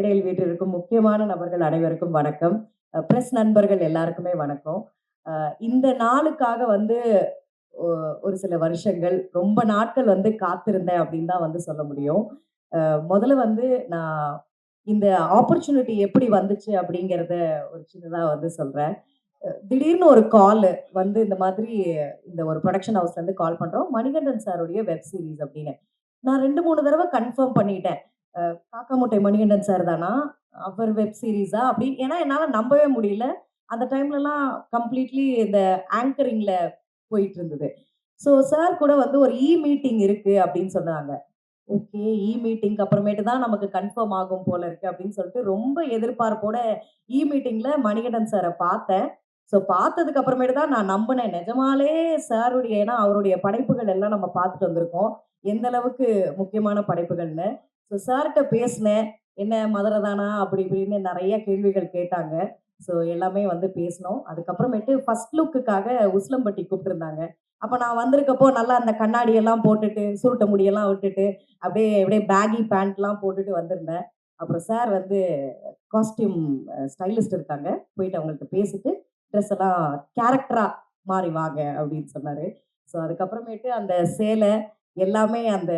மேடையில் வீற்றிருக்கும் முக்கியமான நபர்கள் அனைவருக்கும் வணக்கம். பிரஸ் நண்பர்கள் எல்லாருக்குமே வணக்கம். இந்த நாளுக்காக வந்து ஒ ஒரு சில வருஷங்கள், ரொம்ப நாட்கள் வந்து காத்திருந்தேன் அப்படின்னு தான் வந்து சொல்ல முடியும். முதல்ல வந்து நான் இந்த ஆப்பர்ச்சுனிட்டி எப்படி வந்துச்சு அப்படிங்கிறத ஒரு சின்னதா வந்து சொல்றேன். திடீர்னு ஒரு கால் வந்து இந்த மாதிரி இந்த ஒரு புரொடக்ஷன் ஹவுஸ்லேருந்து கால் பண்றோம். மணிகண்டன் சாருடைய வெப் சீரிஸ் அப்படின்னு. நான் 2, 3 தடவ கன்ஃபர்ம் பண்ணிட்டேன். காக்கா முட்டை மணிகண்டன் சார் தானா? அவர் வெப் சீரிஸா? அப்படின்னு ஏன்னா என்னால நம்பவே முடியல. அந்த டைம்லலாம் கம்ப்ளீட்லி இந்த ஆங்கரிங்ல போயிட்டு இருந்தது. ஸோ சார் கூட வந்து ஒரு மீட்டிங் இருக்கு அப்படின்னு சொன்னாங்க. ஓகே. மீட்டிங்க்கு அப்புறமேட்டு தான் நமக்கு கன்ஃபர்ம் ஆகும் போல இருக்கு அப்படின்னு சொல்லிட்டு ரொம்ப எதிர்பார்ப்போட மீட்டிங்ல மணிகண்டன் சார பார்த்தேன். ஸோ பார்த்ததுக்கு அப்புறமேட்டு தான் நான் நம்புனேன். நிஜமாலே சாருடைய ஏன்னா அவருடைய படைப்புகள் எல்லாம் நம்ம பார்த்துட்டு வந்திருக்கோம். எந்த அளவுக்கு முக்கியமான படைப்புகள்னு. ஸோ சார்ட்ட பேசினேன். என்ன மதுரை தானா? அப்படி இப்படின்னு நெறைய கேள்விகள் கேட்டாங்க. ஸோ எல்லாமே வந்து பேசினோம். அதுக்கப்புறமேட்டு ஃபர்ஸ்ட் லுக்குக்காக உசிலம்பட்டி கூப்பிட்டுருந்தாங்க. அப்ப நான் வந்திருக்கப்போ நல்லா அந்த கண்ணாடி எல்லாம் போட்டுட்டு, சுருட்ட முடியெல்லாம் விட்டுட்டு, அப்படியே அப்படியே பேகி பேண்ட்லாம் போட்டுட்டு வந்திருந்தேன். அப்புறம் சார் வந்து காஸ்டியூம் ஸ்டைலிஸ்ட் இருக்காங்க. போயிட்டு அவங்கள்ட்ட பேசிட்டு, ட்ரெஸ் எல்லாம் கேரக்டரா மாறி வாங்க அப்படின்னு சொன்னாரு. ஸோ அதுக்கப்புறமேட்டு அந்த சேலை எல்லாமே அந்த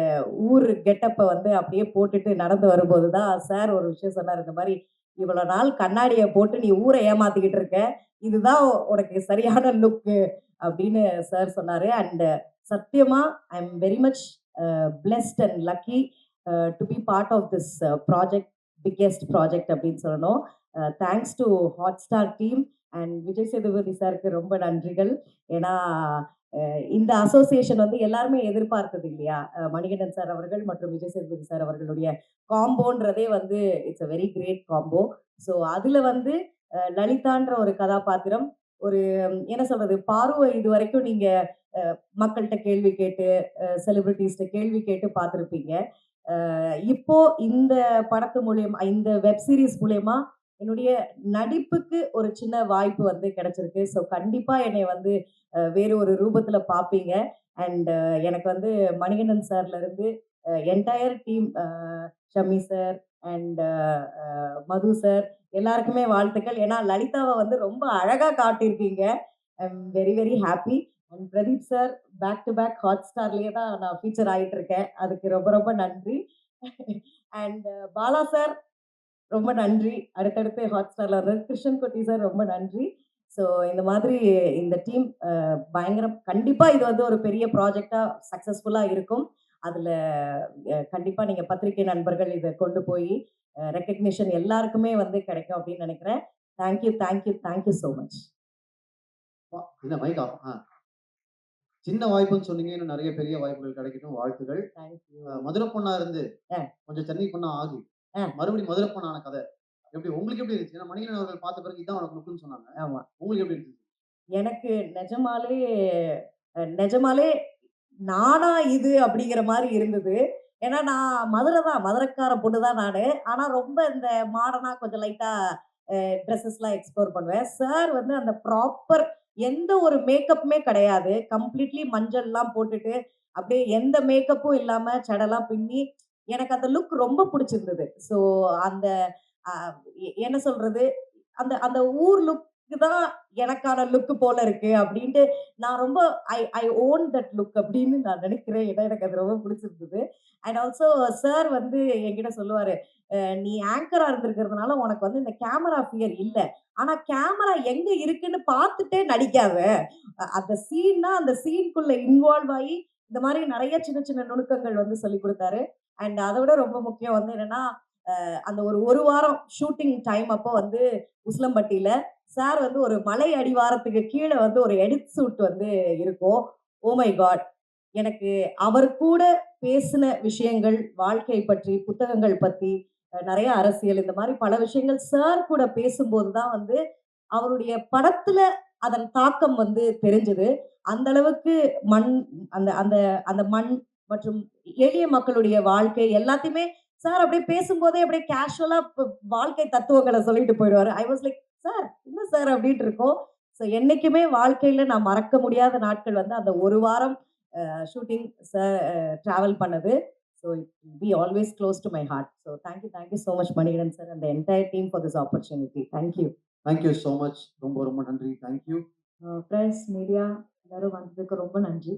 ஊர் கெட்டப்ப வந்து அப்படியே போட்டுட்டு நடந்து வரும்போது தான் சார் ஒரு விஷயம் சொன்னாரு. இந்த மாரி "இவ்வளோ நாள் கண்ணாடிய போட்டு நீ ஊர ஏமாத்திக்கிட்டு இருக்க. இதுதான் உனக்கு சரியான லுக்கு" அப்படின்னு சார் சொன்னாரு. அண்ட் சத்தியமா I am very much blessed and lucky to be part of this project biggest project அப்படின்னு சொல்லணும். Thanks to Hotstar team and Vijay Sethupathi சாருக்கு ரொம்ப நன்றிகள். ஏன்னா இந்த அசோசியேஷன் வந்து எல்லாருமே எதிர்பார்த்தது இல்லையா? மணிகண்டன் சார் அவர்கள் மற்றும் விஜய் சேதுபதி சார் அவர்களுடைய காம்போன்றதே வந்து it's a very great combo. So அதுல வந்து லலிதான்ற ஒரு கதாபாத்திரம் ஒரு என்ன சொல்றது? பார்வை இதுவரைக்கும் நீங்க மக்கள்ட்ட கேள்வி கேட்டு, செலிபிரிட்டீஸ்ட்ட கேள்வி கேட்டு பார்த்திருப்பீங்க. இப்போ இந்த படத்து மூலியமா இந்த வெப் சீரிஸ் மூலியமா என்னுடைய நடிப்புக்கு ஒரு சின்ன வாய்ப்பு வந்து கிடைச்சிருக்கு. ஸோ கண்டிப்பா என்னைய வந்து வேறு ஒரு ரூபத்துல பார்ப்பீங்க. அண்ட் எனக்கு வந்து மணிகண்டன் சார்ல இருந்து entire team Shami sir and Madhu sir எல்லாருக்குமே வாழ்த்துக்கள். ஏன்னா லலிதாவ வந்து ரொம்ப அழகா காட்டியிருக்கீங்க. I am very very happy. And Pradeep sir back to back ஹாட்ஸ்டார்லயே தான் நான் ஃபீச்சர் ஆயிட்டு இருக்கேன். அதுக்கு ரொம்ப ரொம்ப நன்றி. அண்ட் பாலா சார் ரொம்ப நன்றி. அடுத்தடுத்து ஹாட்ஸ்டார்ல வந்து கிருஷ்ணன் குட்டி சார் ரொம்ப நன்றி. ஸோ இந்த மாதிரி இந்த டீம் பயங்கரம். கண்டிப்பா இது வந்து ஒரு பெரிய ப்ராஜெக்ட்டா சக்சஸ்ஃபுல்லா இருக்கும். அதுல கண்டிப்பா நீங்க பத்திரிகை நண்பர்கள் இத கொண்டு போய் ரெகக்னிஷன் எல்லாருக்குமே வந்து கிடைக்கும் அப்படின்னு நினைக்கிறேன். Thank you, thank you, thank you so much. என்ன மைக் ஆஃப். சின்ன வாய்ப்புன்னு சொன்னீங்க. இன்னும் நெறைய பெரிய வாய்ப்புகள் கிடைக்கட்டும். வாழ்த்துக்கள். Thank you. மதுரை பொண்ணா இருந்து அ, கொஞ்சம் சென்னை பொண்ணா ஆகி, அ, மறுபடியும் மதுரை பொண்ணான கதை. உங்களுக்கு எப்படி இருந்துச்சு? ஏன்னா மணிகண்டன் அவர்கள் பார்த்த பிறகு இதான் உனக்கு லுக்குன்னு சொன்னாங்க. ஆமா. உங்களுக்கு எப்படி இருந்துச்சு? எனக்கு நெஜமாலே நானா இது அப்படிங்கிற மாரி இருந்தது. ஏன்னா நான் மதுரை தான். மதுரைக்கார பொண்ணு தான் நானு. ஆனா ரொம்ப இந்த மாடர்னா கொஞ்சம் லைட்டா ட்ரெஸ்ஸஸ்லாம் எக்ஸ்ப்ளோர் பண்ணுவேன். சார் வந்து அந்த ப்ராப்பர் எந்த ஒரு மேக்கப்புமே கிடையாது. கம்ப்ளீட்லி மஞ்சள்லாம் போட்டுட்டு, அப்படியே எந்த மேக்கப்பும் இல்லாம ஜடலாம் பின்னி, எனக்கு அந்த லுக் ரொம்ப புடிச்சிருந்தது. ஸோ அந்த அ என்ன சொல்றது? அந்த அந்த ஊர் லுக் தான் எனக்கான லுக் போல இருக்கு அப்படின்ட்டு நான் ரொம்ப ஐ ஐ ஓன் தட் லுக் அப்படின்னு நான் நினைக்கிறேன். ஏன்னா எனக்கு அது ரொம்ப பிடிச்சிருந்தது. அண்ட் ஆல்சோ சார் வந்து என்கிட்ட சொல்லுவாரு, நீ ஆங்கரா இருந்திருக்கிறதுனால உனக்கு வந்து இந்த கேமரா ஃபியர் இல்ல. ஆனா கேமரா எங்க இருக்குன்னு பார்த்துட்டே நடிக்காத. அந்த சீன்னா அந்த சீன்க்குள்ள இன்வால்வ் ஆயி இந்த மாரி நெறைய சின்ன சின்ன நுணுக்கங்கள் வந்து சொல்லிக் குடுத்தாரு. அண்ட் அத விட ரொம்ப முக்கியம் வந்து என்னன்னா, அந்த ஒரு 1 வாரம் ஷூட்டிங் டைம் அப்போ வந்து உசிலம்பட்டியில சார் வந்து ஒரு மலை அடிவாரத்துக்கு கீழ வந்து ஒரு எடிட் சூட் வந்து இருக்கும். Oh my God! எனக்கு அவர் கூட பேசின விஷயங்கள், வாழ்க்கை பற்றி, புத்தகங்கள் பத்தி, நெறைய அரசியல் இந்த மாரி பல விஷயங்கள் சார் கூட பேசும்போது தான் வந்து, அவருடைய படத்துல அதன் தாக்கம் வந்து தெரிஞ்சது. அந்த அளவுக்கு மண் அந்த அந்த அந்த மண் மற்றும் எளிய மக்களுடைய வாழ்க்கை எல்லாத்தையுமே சார் அப்படியே பேசும்போதே அப்படியே கேஷுவலா வாழ்க்கை தத்துவங்கள சொல்லிட்டு போயிடுவாரு. ஐ வாஸ் லைக், "சார் என்ன சார்?" அப்படின்ட்டு இருக்கும். ஸோ என்னைக்குமே வாழ்க்கையில நான் மறக்க முடியாத நாட்கள் வந்து அந்த 1 வாரம் ஷூட்டிங் டிராவல் பண்ணது. So it will be always close to my heart. So thank you so much, Manigan sir, and the entire team for this opportunity. Thank you. Thank you so much. ரொம்ப ரொம்ப நன்றி. தேங்க்யூ. Press, media, எல்லாரும் வந்ததுக்கு ரொம்ப நன்றி.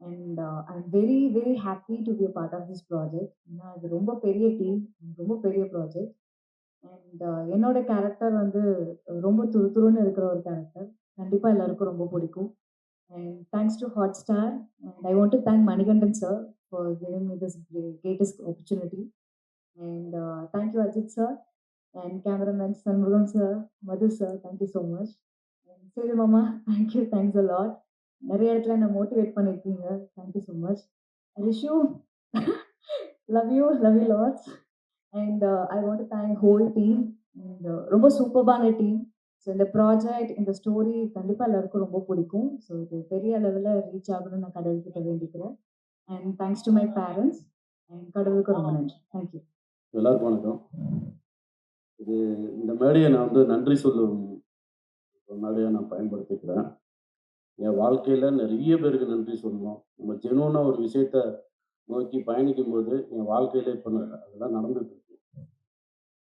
And I am very very happy to be a part of this project. ஏன்னா இது ரொம்ப பெரிய டீம், ரொம்ப பெரிய ப்ராஜெக்ட். அண்ட் என்னோட கேரக்டர் வந்து ரொம்ப துருதுருன்னு இருக்கிற ஒரு கேரக்டர். கண்டிப்பாக எல்லாருக்கும் ரொம்ப பிடிக்கும். And thanks to Hotstar. And I want to thank Manikandan sir for giving me this greatest opportunity. And thank you Ajith sir and cameraman Shanmugam sir, Madhu sir, thank you so much. சரி மாமா, தேங்க்யூ, தேங்க்ஸ் அ லாட். நிறைய இடத்துல என்ன motivate பண்ணியிருக்கீங்க. Thank you so much. Rishu, love you lots. And I want to thank whole team. And ரொம்ப சூப்பர்பான team. So இந்த project, இந்த ஸ்டோரி கண்டிப்பாக எல்லாருக்கும் ரொம்ப பிடிக்கும். ஸோ இது பெரிய லெவலில் ரீச் ஆகணும்னு நான் கடவுள்கிட்ட வேண்டிக்கிறேன். And thanks to my parents. And கடவுளுக்கு ரொம்ப நன்றி. தேங்க்யூ. எல்லாருக்கும் வணக்கம். இது இந்த மேடையை நான் வந்து நன்றி சொல்லும் மேடையை நான் பயன்படுத்திக்கிறேன். என் வாழ்க்கையில் நிறைய பேருக்கு நன்றி சொல்லணும். நம்ம ஜெனுவனாக ஒரு விஷயத்த நோக்கி பயணிக்கும் போது என் வாழ்க்கையில் இப்போ அதெல்லாம் நடந்துட்டு இருக்கு.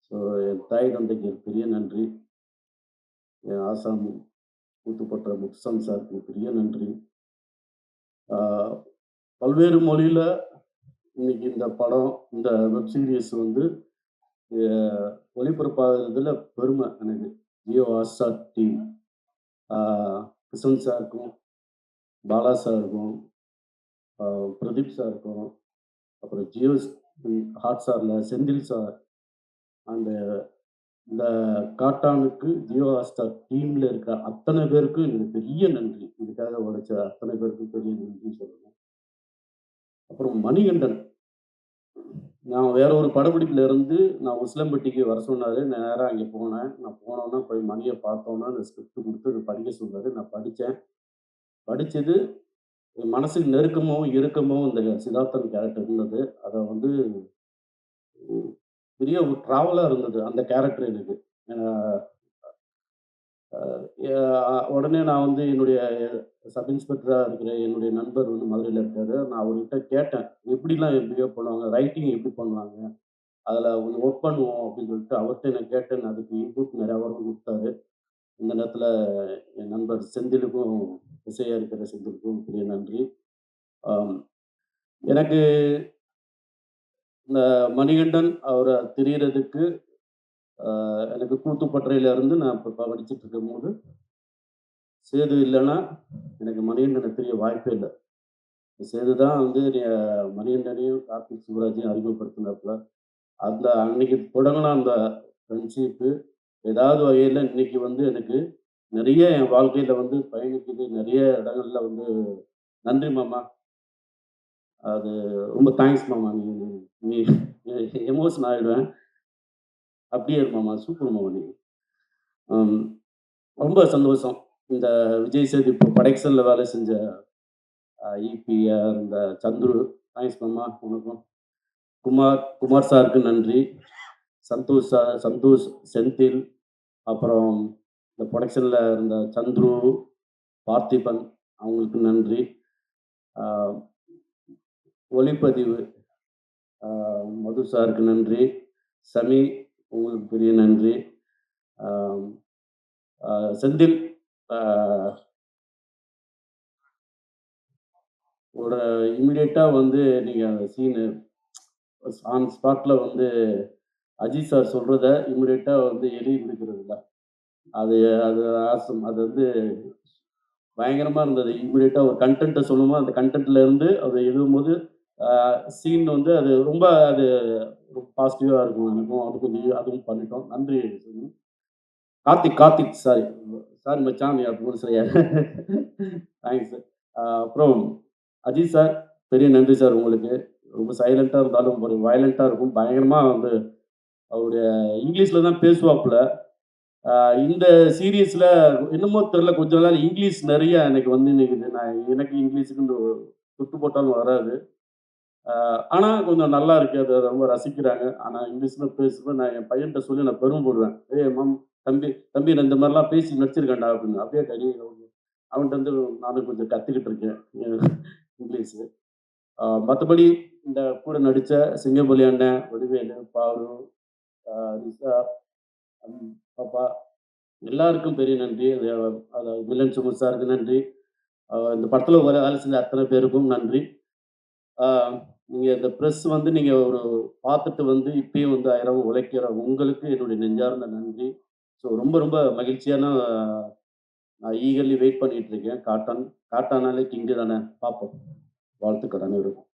ஸோ என் தாய் தந்தைக்கு ஒரு பெரிய நன்றி. என் ஆசாம் கூத்துப்பட்ட முக்சம் சாருக்கு பெரிய நன்றி. பல்வேறு மொழியில் இன்னைக்கு இந்த படம், இந்த வெப் சீரிஸ் வந்து ஒளிபரப்பாகிறதுல பெருமை எனக்கு. ஜியோ ஹாட்ஸ்டார் டீம், கிருஷ்ணன் சாருக்கும், பாலா சாருக்கும், பிரதீப் சாருக்கும், அப்புறம் ஜியோ ஹாட்ஸ்டாரில் செந்தில் சார், அந்த இந்த காட்டானுக்கு ஜியோ ஹாட்ஸ்டார் டீமில் இருக்கிற அத்தனை பேருக்கும் எனக்கு பெரிய நன்றி. இதுக்காக உழைச்ச அத்தனை பேருக்கும் பெரிய நன்றி சொல்லணும். அப்புறம் மணிகண்டன், நான் வேற ஒரு படப்பிடிப்புல இருந்து நான் உசிலம்பட்டிக்கு வர சொன்னார். நான் நேராக அங்கே போனேன். நான் போனோன்னா போய் மணியை பார்த்தோன்னா அந்த ஸ்கிரிப்ட் கொடுத்து படிக்க சொன்னார். நான் படித்தேன். படித்தது என் மனசுக்கு நெருக்கமாகவும் இறுக்கமாகவும் இந்த சித்தார்த்தன் கேரக்டர் இருந்தது. அதை வந்து பெரிய ஒரு ட்ராவலாக இருந்தது அந்த கேரக்டர் எனக்கு. உடனே நான் வந்து என்னுடைய சப் இன்ஸ்பெக்டராக இருக்கிற என்னுடைய நண்பர் வந்து மதுரையில் இருக்காரு. நான் அவர்கிட்ட கேட்டேன், எப்படிலாம் பிஹேவ் பண்ணுவாங்க, ரைட்டிங் எப்படி பண்ணுவாங்க, அதில் கொஞ்சம் ஒர்க் பண்ணுவோம் அப்படின்னு சொல்லிட்டு அவர்கிட்ட நான் கேட்டேன். அதுக்கு இன்புட் நிறையா வரும் கொடுத்தாரு. இந்த நேரத்தில் என் நண்பர் செந்திலுக்கும், இசையாக இருக்கிற செந்திலுக்கும் பெரிய நன்றி. எனக்கு இந்த மணிகண்டன் அவரை தெரியறதுக்கு எனக்கு கூத்துப்பட்டறையிலேருந்து நான் இப்போ படிச்சுட்டு இருக்கும்போது, சேது இல்லைன்னா எனக்கு மணிகண்டனை தெரிய வாய்ப்பே இல்லை. சேது தான் வந்து மணிகண்டனையும் கார்த்திக் சிவராஜையும் அறிமுகப்படுத்தினாப்புல. அந்த அன்னைக்கு தொடங்கின அந்த ஃப்ரெண்ட்ஷிப்பு ஏதாவது வகையில் இன்னைக்கு வந்து எனக்கு நிறைய என் வாழ்க்கையில் வந்து பயணிக்குது. நிறைய இடங்கள்ல வந்து நன்றி மாமா, அது ரொம்ப தேங்க்ஸ் மாமா. நீ எமோஷன் ஆகிடுவேன். அப்படியே இரு மாமா, சூப்பர் மாமா நீ. ரொம்ப சந்தோஷம். இந்த விஜய் சேது இப்போ படைக்சலில் வேலை செஞ்ச இபிஆர், இந்த சந்துரு, தேங்க்ஸ் மாமா உனக்கும். குமார் சாருக்கு நன்றி. சந்தோஷ், செந்தில், அப்புறம் இந்த ப்ரொடக்ஷனில் இருந்த சந்துரு, பார்த்திபன், அவங்களுக்கு நன்றி. ஒளிப்பதிவு மது சாருக்கு நன்றி. சமி, உங்களுக்கு பெரிய நன்றி. செந்தில், ஒரு இம்மிடியேட்டாக வந்து நீங்கள் அந்த சீனு ஆன் ஸ்பாட்டில் வந்து அஜித் சார் சொல்கிறத இம்மிடியேட்டாக வந்து எழுதி கொடுக்குறது இல்லை, அது அது ஆசம். அது வந்து பயங்கரமாக இருந்தது. இம்மிடியேட்டாக ஒரு கண்டென்ட்டை சொல்லும்போது அந்த கண்டென்ட்ல இருந்து அதை எழுதும்போது சீன் வந்து அது ரொம்ப அது பாசிட்டிவாக இருக்கும். எனக்கும் அது கொஞ்சம் அதுவும் பண்ணிட்டோம். நன்றி. கார்த்திக் சாரி மச்சான், நீ அப்படி சரியா தேங்க்ஸ் சார். அப்புறம் அஜித் சார், பெரிய நன்றி சார் உங்களுக்கு. ரொம்ப சைலண்ட்டாக இருந்தாலும் ஒரு வயலண்ட்டாக இருக்கும். பயங்கரமாக வந்து அவருடைய இங்கிலீஷில் தான் பேசுவாப்புல. இந்த சீரியஸில் என்னமோ தெரில, கொஞ்ச நாள் இங்கிலீஷ் நிறைய எனக்கு வந்து நிற்குது. எனக்கு இங்கிலீஷுக்கு சுட்டு போட்டாலும் வராது. ஆனால் கொஞ்சம் நல்லா இருக்குது, அதை ரொம்ப ரசிக்கிறாங்க. ஆனால் இங்கிலீஷில் பேசும்போது நான் என் பையன்கிட்ட சொல்லி நான் பெருமைப்படுவேன். மாம், தம்பி நான் இந்த மாதிரிலாம் பேசி நடிச்சிருக்கேன்டா அப்படின்னு. அப்படியே அவன்கிட்ட வந்து நானும் கொஞ்சம் கற்றுக்கிட்டு இருக்கேன் இங்கிலீஷு. மற்றபடி இந்த கூட நடித்த சிங்கம்புலி அண்ணன், வடிவேலு, பாலு, நிஷா, பாப்பா எல்லாருக்கும் பெரிய நன்றி. அதாவது மிலன் சுகுல் சாருக்கு நன்றி. இந்த படத்தில் வேலை செஞ்ச அத்தனை பேருக்கும் நன்றி. நீங்கள் இந்த ப்ரெஸ் வந்து நீங்கள் ஒரு பார்த்துட்டு வந்து இப்பயும் வந்து ஆயிரம் உழைக்கிற உங்களுக்கு என்னுடைய நெஞ்சார்ந்த நன்றி. ஸோ ரொம்ப ரொம்ப மகிழ்ச்சியான நான் ஈகர்லி வெயிட் பண்ணிட்டு இருக்கேன். காட்டானாலே கிங்கு தானே, பார்ப்போம். வாழ்த்துக்கள் அனைவருக்கும்.